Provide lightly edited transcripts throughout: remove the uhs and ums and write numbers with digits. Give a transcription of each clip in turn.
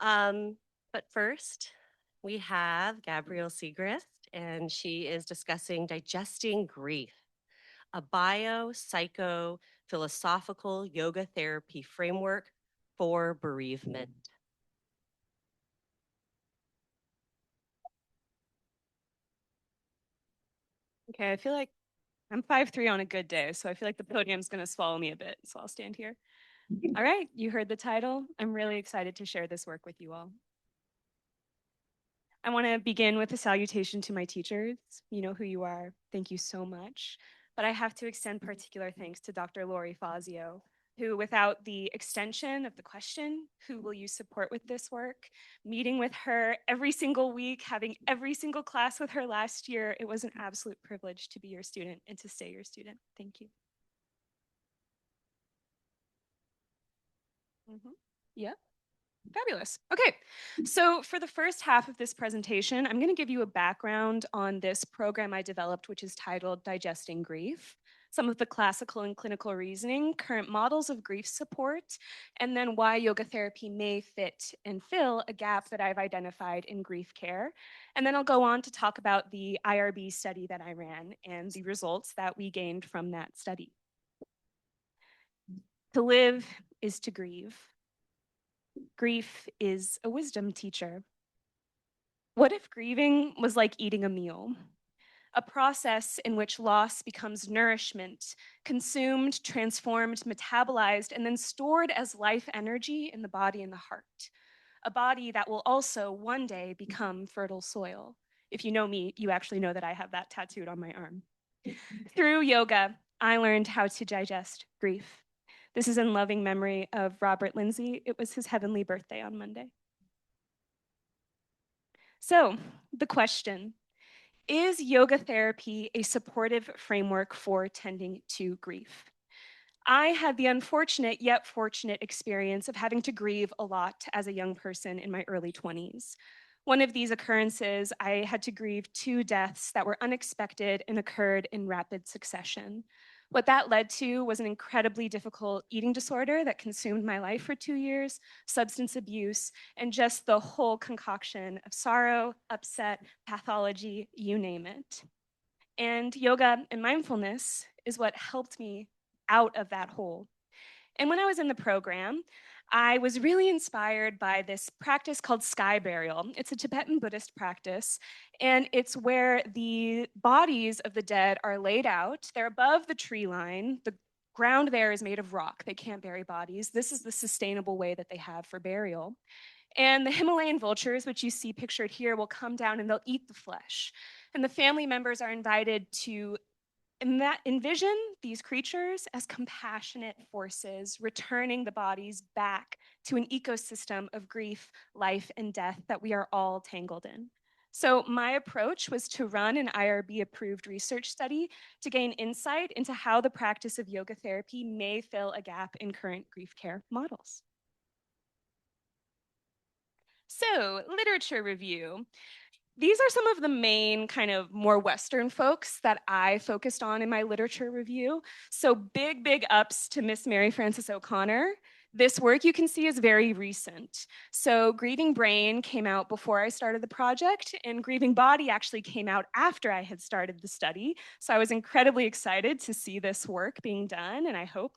But first, we have Gabrielle Sigrist, and she is discussing digesting grief, a bio-psycho philosophical yoga therapy framework for bereavement. Okay, I feel like I'm 5'3" on a good day, so I feel like the podium's going to swallow me a bit, so I'll stand here. All right, you heard the title. I'm really excited to share this work with you all. I want to begin with a salutation to my teachers. You know who you are. Thank you so much. But I have to extend particular thanks to Dr. Lori Fazio, who, without the extension of the question, who will you support with this work, meeting with her every single week, having every single class with her last year, it was an absolute privilege to be your student and to stay your student. Thank you. Yeah. Fabulous. Okay, so for the first half of this presentation, I'm going to give you a background on this program I developed, which is titled Digesting Grief, some of the classical and clinical reasoning, current models of grief support, and then why yoga therapy may fit and fill a gap that I've identified in grief care. And then I'll go on to talk about the IRB study that I ran and the results that we gained from that study. To live is to grieve. Grief is a wisdom teacher. What if grieving was like eating a meal? A process in which loss becomes nourishment, consumed, transformed, metabolized, and then stored as life energy in the body and the heart. A body that will also one day become fertile soil. If you know me, you actually know that I have that tattooed on my arm. Through yoga, I learned how to digest grief. This is in loving memory of Robert Lindsay. It was his heavenly birthday on Monday. So, the question, is yoga therapy a supportive framework for tending to grief? I had the unfortunate yet fortunate experience of having to grieve a lot as a young person in my early 20s. One of these occurrences, I had to grieve two deaths that were unexpected and occurred in rapid succession. What that led to was an incredibly difficult eating disorder that consumed my life for 2 years, substance abuse, and just the whole concoction of sorrow, upset, pathology, you name it. And yoga and mindfulness is what helped me out of that hole. And when I was in the program, I was really inspired by this practice called sky burial. It's a Tibetan Buddhist practice, and it's where the bodies of the dead are laid out. They're above the tree line. The ground there is made of rock. They can't bury bodies. This is the sustainable way that they have for burial. And the Himalayan vultures, which you see pictured here, will come down and they'll eat the flesh. And the family members are invited to envision these creatures as compassionate forces, returning the bodies back to an ecosystem of grief, life, and death that we are all tangled in. So my approach was to run an IRB-approved research study to gain insight into how the practice of yoga therapy may fill a gap in current grief care models. So, literature review. These are some of the main kind of more Western folks that I focused on in my literature review. So big ups to Miss Mary Frances O'Connor. This work you can see is very recent. So Grieving Brain came out before I started the project, and Grieving Body actually came out after I had started the study. So I was incredibly excited to see this work being done, and I hope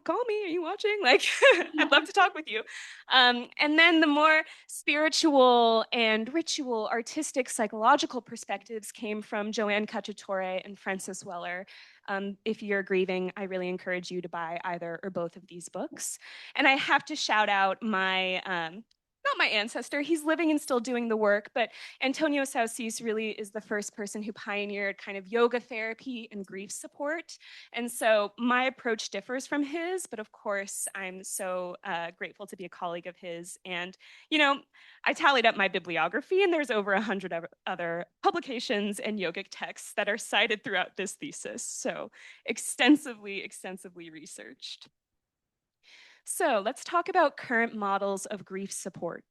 call me. Are you watching? Like, I'd love to talk with you. And then the more spiritual and ritual, artistic, psychological perspectives came from Joanne Cacciatore and Frances Weller. If you're grieving, I really encourage you to buy either or both of these books. And I have to shout out my not my ancestor, he's living and still doing the work, but Antonio Saucis really is the first person who pioneered kind of yoga therapy and grief support. And so my approach differs from his, but of course, I'm so grateful to be a colleague of his. And, I tallied up my bibliography, and there's over 100 other publications and yogic texts that are cited throughout this thesis. So extensively researched. So let's talk about current models of grief support.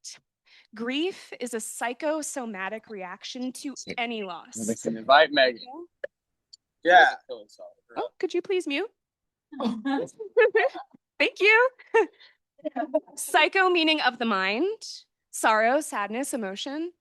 Grief is a psychosomatic reaction to any loss. They can invite Megan. Yeah. Oh, could you please mute? Thank you. Psycho meaning of the mind, sorrow, sadness, emotion.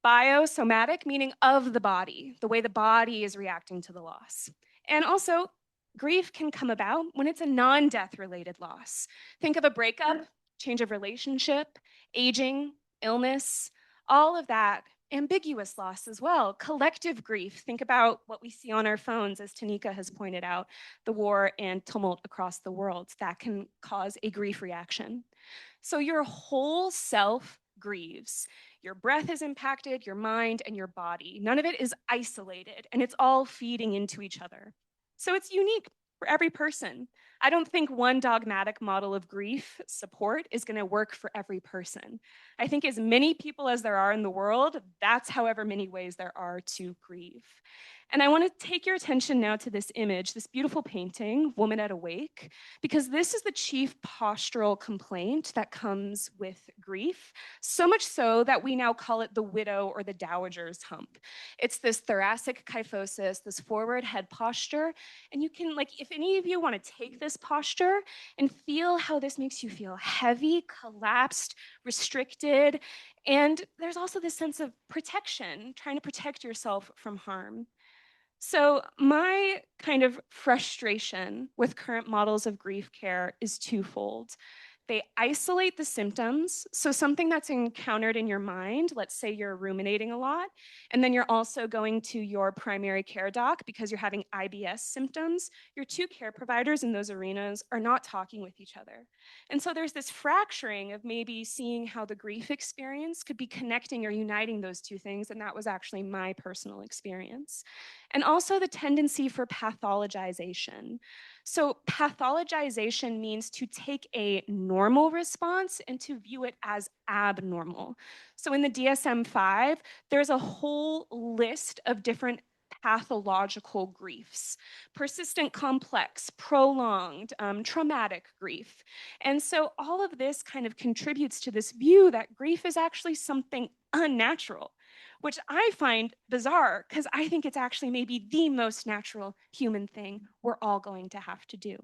Biosomatic meaning of the body, the way the body is reacting to the loss. And also, grief can come about when it's a non death related loss. Think of a breakup, change of relationship, aging, illness, all of that. Ambiguous loss as well, collective grief. Think about what we see on our phones, as Tanika has pointed out, the war and tumult across the world. That can cause a grief reaction. So your whole self grieves. Your breath is impacted, your mind, and your body. None of it is isolated, and it's all feeding into each other. So it's unique for every person. I don't think one dogmatic model of grief support is going to work for every person. I think as many people as there are in the world, that's however many ways there are to grieve. And I want to take your attention now to this image, this beautiful painting, Woman at a Wake, because this is the chief postural complaint that comes with grief, so much so that we now call it the widow or the dowager's hump. It's this thoracic kyphosis, this forward head posture, and you can, like, if any of you want to take this posture and feel how this makes you feel heavy, collapsed, restricted, and there's also this sense of protection, trying to protect yourself from harm. So, my kind of frustration with current models of grief care is twofold. They isolate the symptoms. So, something that's encountered in your mind, let's say you're ruminating a lot, and then you're also going to your primary care doc because you're having IBS symptoms. Your two care providers in those arenas are not talking with each other. And so, there's this fracturing of maybe seeing how the grief experience could be connecting or uniting those two things. And that was actually my personal experience. And also the tendency for pathologization. So, pathologization means to take a normal response and to view it as abnormal. So, in the DSM 5, there's a whole list of different pathological griefs: persistent, complex, prolonged, traumatic grief. And so, all of this kind of contributes to this view that grief is actually something unnatural, which I find bizarre because I think it's actually maybe the most natural human thing we're all going to have to do.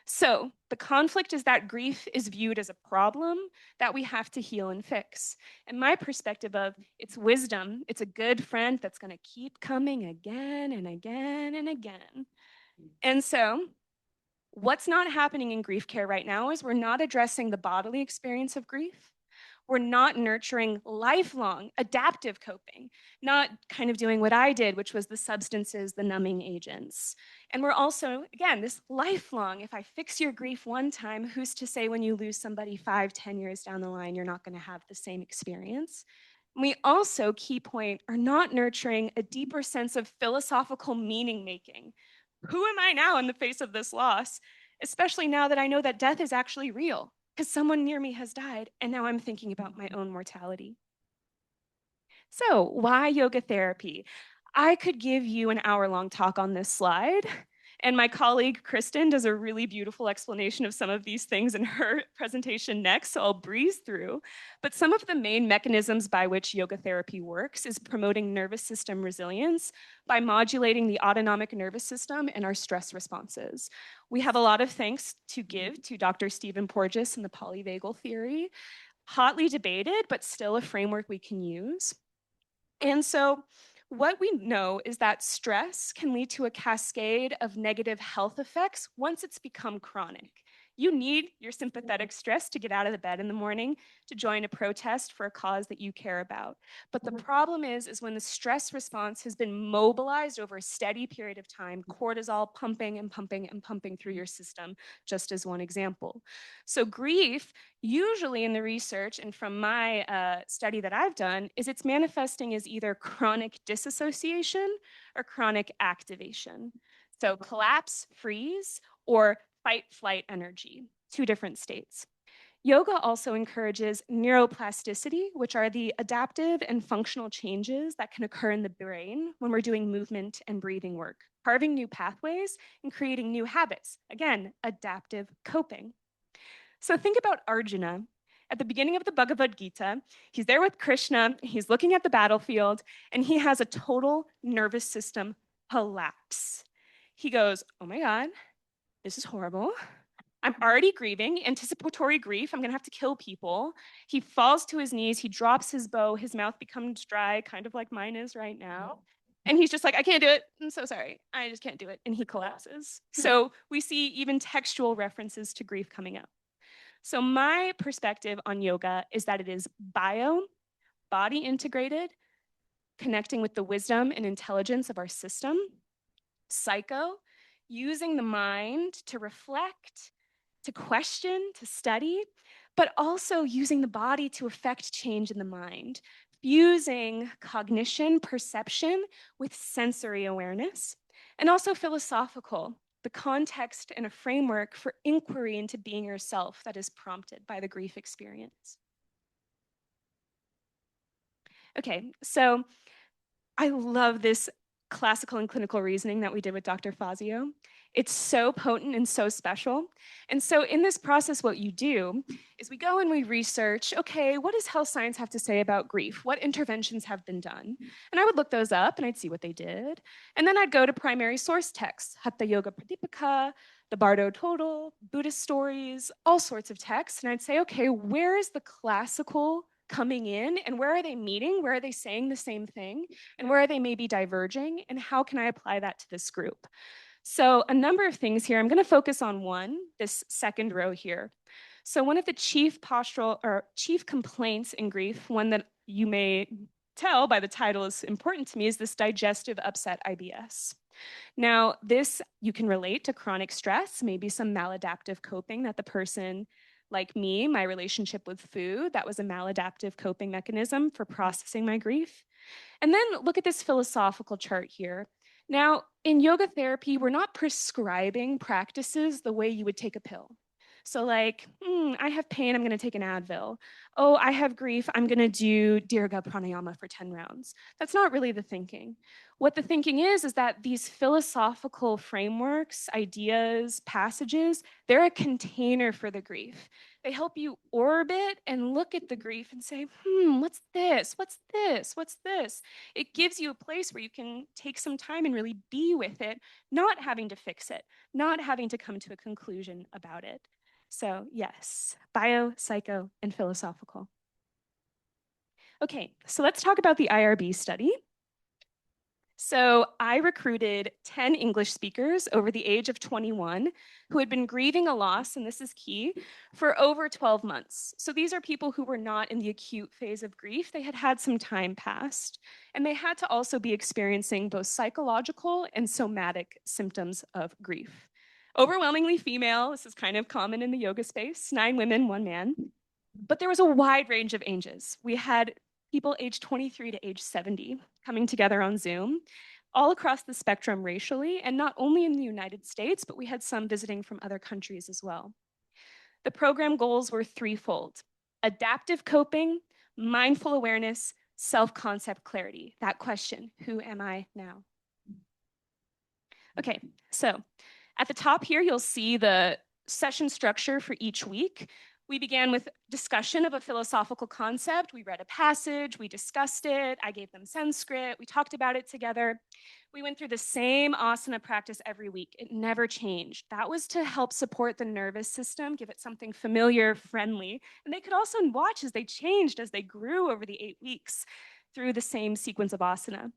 So, the conflict is that grief is viewed as a problem that we have to heal and fix. And my perspective of it's wisdom, it's a good friend that's going to keep coming again and again and again. And so, what's not happening in grief care right now is we're not addressing the bodily experience of grief. We're not nurturing lifelong adaptive coping, not kind of doing what I did, which was the substances, the numbing agents. And we're also, again, this lifelong, if I fix your grief one time, who's to say when you lose somebody 5, 10 years down the line, you're not going to have the same experience? We also, key point, are not nurturing a deeper sense of philosophical meaning making. Who am I now in the face of this loss? Especially now that I know that death is actually real, because someone near me has died, and now I'm thinking about my own mortality. So, why yoga therapy? I could give you an hour-long talk on this slide, and my colleague Kristen does a really beautiful explanation of some of these things in her presentation next, so I'll breeze through. But some of the main mechanisms by which yoga therapy works is promoting nervous system resilience by modulating the autonomic nervous system and our stress responses. We have a lot of thanks to give to Dr. Stephen Porges and the polyvagal theory, hotly debated, but still a framework we can use. And so, what we know is that stress can lead to a cascade of negative health effects once it's become chronic. You need your sympathetic stress to get out of the bed in the morning, to join a protest for a cause that you care about. But the problem is when the stress response has been mobilized over a steady period of time, cortisol pumping and pumping and pumping through your system, just as one example. So grief, usually in the research and from my study that I've done, is it's manifesting as either chronic disassociation or chronic activation. So collapse, freeze, or fight flight energy, two different states. Yoga also encourages neuroplasticity, which are the adaptive and functional changes that can occur in the brain when we're doing movement and breathing work, carving new pathways and creating new habits. Again, adaptive coping. So think about Arjuna. At the beginning of the Bhagavad Gita, he's there with Krishna, he's looking at the battlefield, and he has a total nervous system collapse. He goes, "Oh my God, this is horrible. I'm already grieving, anticipatory grief. I'm going to have to kill people. He falls to his knees. He drops his bow. His mouth becomes dry, kind of like mine is right now. And he's just like, I can't do it. I'm so sorry. I just can't do it. And he collapses. So we see even textual references to grief coming up. So my perspective on yoga is that it is bio, body integrated, connecting with the wisdom and intelligence of our system, psycho, using the mind to reflect, to question, to study, but also using the body to affect change in the mind, fusing cognition, perception with sensory awareness, and also philosophical, the context and a framework for inquiry into being yourself that is prompted by the grief experience. Okay, so I love this classical and clinical reasoning that we did with Dr. Fazio. It's so potent and so special. And so in this process, what you do is we go and we research, okay, what does health science have to say about grief? What interventions have been done? And I would look those up and I'd see what they did. And then I'd go to primary source texts, Hatha Yoga Pradipika, the Bardo Total, Buddhist stories, all sorts of texts. And I'd say, okay, where is the classical coming in and where are they meeting? Where are they saying the same thing? And where are they maybe diverging? And how can I apply that to this group? So a number of things here. I'm going to focus on one, this second row here. So one of the chief postural or chief complaints in grief, one that you may tell by the title is important to me, is this digestive upset IBS. Now, this you can relate to chronic stress, maybe some maladaptive coping that the person, like me, my relationship with food, that was a maladaptive coping mechanism for processing my grief. And then look at this philosophical chart here. Now, in yoga therapy, we're not prescribing practices the way you would take a pill. So like, I have pain, I'm gonna take an Advil. Oh, I have grief, I'm gonna do Dirga Pranayama for 10 rounds. That's not really the thinking. What the thinking is that these philosophical frameworks, ideas, passages, they're a container for the grief. They help you orbit and look at the grief and say, what's this? What's this? What's this? It gives you a place where you can take some time and really be with it, not having to fix it, not having to come to a conclusion about it. So yes, bio, psycho, and philosophical. Okay, so let's talk about the IRB study. So I recruited 10 English speakers over the age of 21 who had been grieving a loss, and this is key, for over 12 months. So these are people who were not in the acute phase of grief. They had had some time passed, and they had to also be experiencing both psychological and somatic symptoms of grief. Overwhelmingly female, this is kind of common in the yoga space, 9 women, 1 man. But there was a wide range of ages. We had people age 23 to age 70 coming together on Zoom, all across the spectrum racially, and not only in the United States, but we had some visiting from other countries as well. The program goals were threefold: adaptive coping, mindful awareness, self-concept clarity. That question, who am I now? Okay, so at the top here, you'll see the session structure for each week. We began with discussion of a philosophical concept. We read a passage, we discussed it, I gave them Sanskrit, we talked about it together. We went through the same asana practice every week. It never changed. That was to help support the nervous system, give it something familiar, friendly. And they could also watch as they changed, as they grew over the 8 weeks through the same sequence of asana.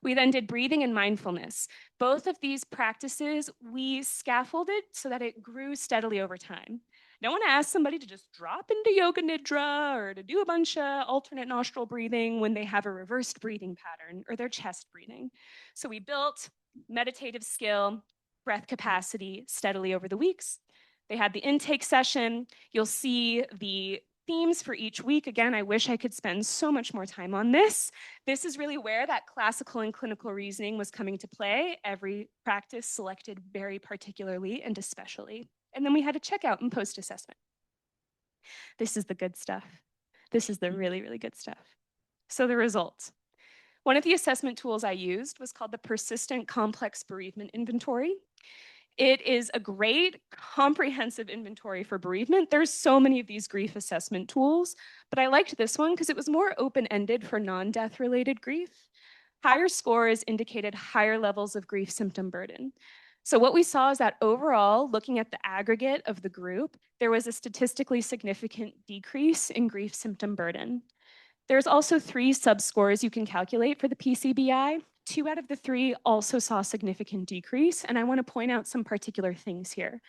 We then did breathing and mindfulness. Both of these practices we scaffolded so that it grew steadily over time. Don't want to ask somebody to just drop into yoga nidra or to do a bunch of alternate nostril breathing when they have a reversed breathing pattern or their chest breathing. So we built meditative skill, breath capacity steadily over the weeks. They had the intake session. You'll see the themes for each week. Again, I wish I could spend so much more time on this. This is really where that classical and clinical reasoning was coming to play. Every practice selected very particularly and especially. And then we had a checkout and post-assessment. This is the good stuff. This is the really, really good stuff. So the results. One of the assessment tools I used was called the Persistent Complex Bereavement Inventory. It is a great comprehensive inventory for bereavement. There's so many of these grief assessment tools, but I liked this one because it was more open-ended for non-death related grief. Higher scores indicated higher levels of grief symptom burden. So what we saw is that overall, looking at the aggregate of the group, there was a statistically significant decrease in grief symptom burden. There's also 3 subscores you can calculate for the PCBI. 2 out of the 3 also saw a significant decrease, and I want to point out some particular things here.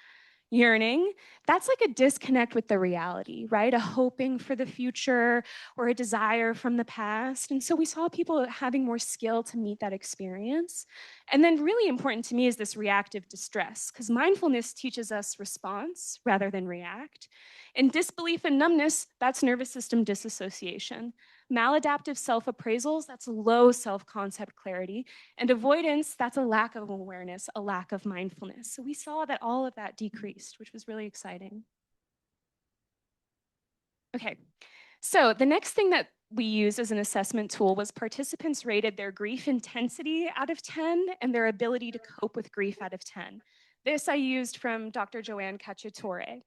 Yearning, that's like a disconnect with the reality, right? A hoping for the future or a desire from the past. And so we saw people having more skill to meet that experience. And then, really important to me is this reactive distress, because mindfulness teaches us response rather than react. And disbelief and numbness, that's nervous system disassociation. Maladaptive self appraisals, that's low self concept clarity. And avoidance, that's a lack of awareness, a lack of mindfulness. So we saw that all of that decreased, which was really exciting. Okay, so the next thing that we used as an assessment tool was participants rated their grief intensity out of 10 and their ability to cope with grief out of 10. This I used from Dr. Joanne Cacciatore.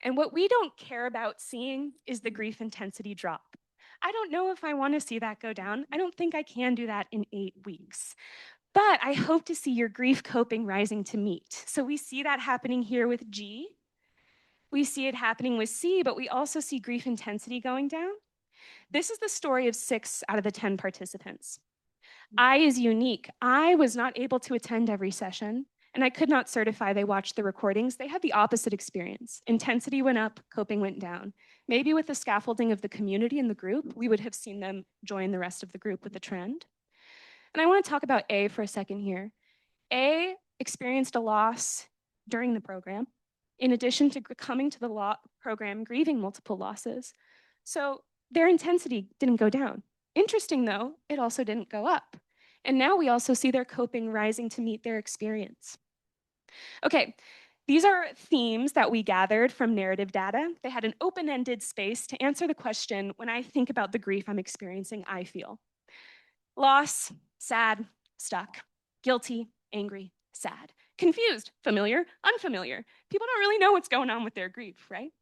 And what we don't care about seeing is the grief intensity drop. I don't know if I want to see that go down. I don't think I can do that in 8 weeks. But I hope to see your grief coping rising to meet. So we see that happening here with G. We see it happening with C, but we also see grief intensity going down. This is the story of 6 out of the 10 participants. I is unique. I was not able to attend every session, and I could not certify they watched the recordings. They had the opposite experience. Intensity went up, coping went down. Maybe with the scaffolding of the community and the group, we would have seen them join the rest of the group with the trend. And I want to talk about A for a second here. A experienced a loss during the program, in addition to coming to the program grieving multiple losses. So their intensity didn't go down. Interesting though, it also didn't go up. And now we also see their coping rising to meet their experience. Okay, these are themes that we gathered from narrative data. They had an open-ended space to answer the question, when I think about the grief I'm experiencing, I feel. Loss, sad, stuck, guilty, angry, sad, confused, familiar, unfamiliar. People don't really know what's going on with their grief, right?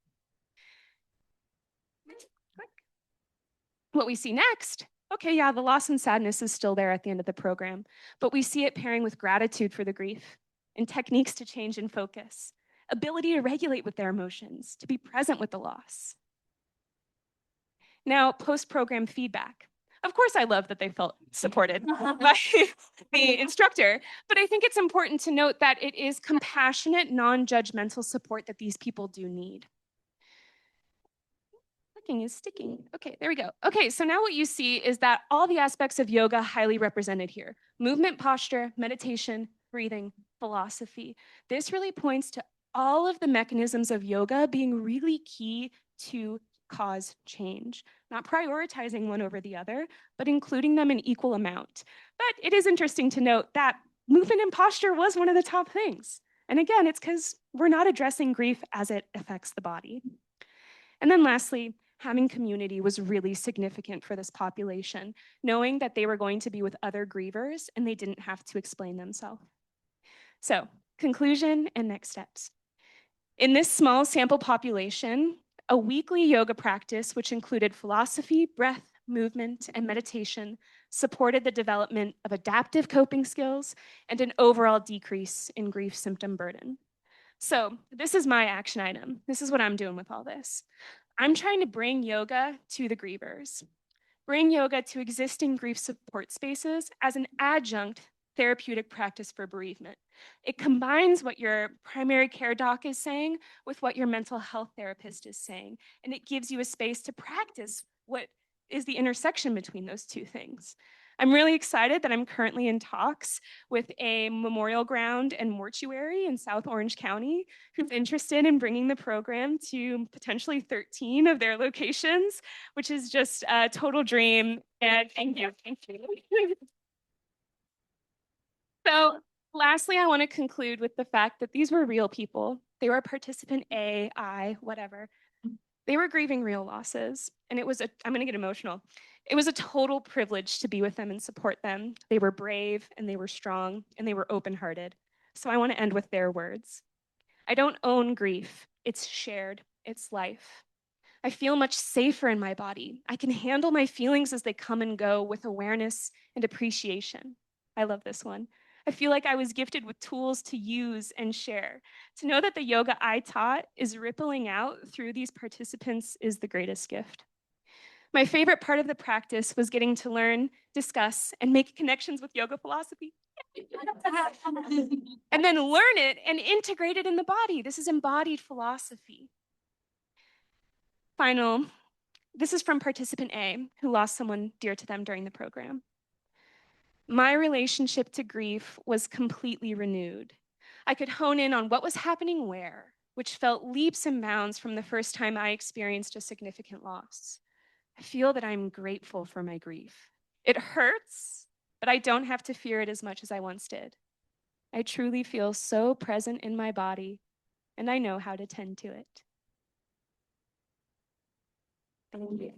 What we see next, okay, yeah, the loss and sadness is still there at the end of the program, but we see it pairing with gratitude for the grief and techniques to change and focus, ability to regulate with their emotions, to be present with the loss. Now, post-program feedback. Of course, I love that they felt supported by the instructor, but I think it's important to note that it is compassionate, non-judgmental support that these people do need. Clicking is sticking. Okay, there we go. Okay, so now what you see is that all the aspects of yoga highly represented here. Movement, posture, meditation, breathing, philosophy. This really points to all of the mechanisms of yoga being really key to cause change, not prioritizing one over the other, but including them in equal amount. But it is interesting to note that movement and posture was one of the top things. And again, it's because we're not addressing grief as it affects the body. And then lastly, having community was really significant for this population, knowing that they were going to be with other grievers and they didn't have to explain themselves. So, conclusion and next steps. In this small sample population, a weekly yoga practice, which included philosophy, breath, movement, and meditation, supported the development of adaptive coping skills and an overall decrease in grief symptom burden. So this is my action item. This is what I'm doing with all this. I'm trying to bring yoga to the grievers, bring yoga to existing grief support spaces as an adjunct therapeutic practice for bereavement. It combines what your primary care doc is saying with what your mental health therapist is saying, and it gives you a space to practice what is the intersection between those two things. I'm really excited that I'm currently in talks with a memorial ground and mortuary in South Orange County who's interested in bringing the program to potentially 13 of their locations, which is just a total dream. And thank you. Thank you. So lastly, I want to conclude with the fact that these were real people. They were participant A, I, whatever. They were grieving real losses. And it was I'm going to get emotional. It was a total privilege to be with them and support them. They were brave and they were strong and they were open-hearted. So I want to end with their words. I don't own grief. It's shared. It's life. I feel much safer in my body. I can handle my feelings as they come and go with awareness and appreciation. I love this one. I feel like I was gifted with tools to use and share. To know that the yoga I taught is rippling out through these participants is the greatest gift. My favorite part of the practice was getting to learn, discuss, and make connections with yoga philosophy. And then learn it and integrate it in the body. This is embodied philosophy. Final, this is from participant A, who lost someone dear to them during the program. My relationship to grief was completely renewed. I could hone in on what was happening where, which felt leaps and bounds from the first time I experienced a significant loss. I feel that I'm grateful for my grief. It hurts, but I don't have to fear it as much as I once did. I truly feel so present in my body, and I know how to tend to it. Thank you.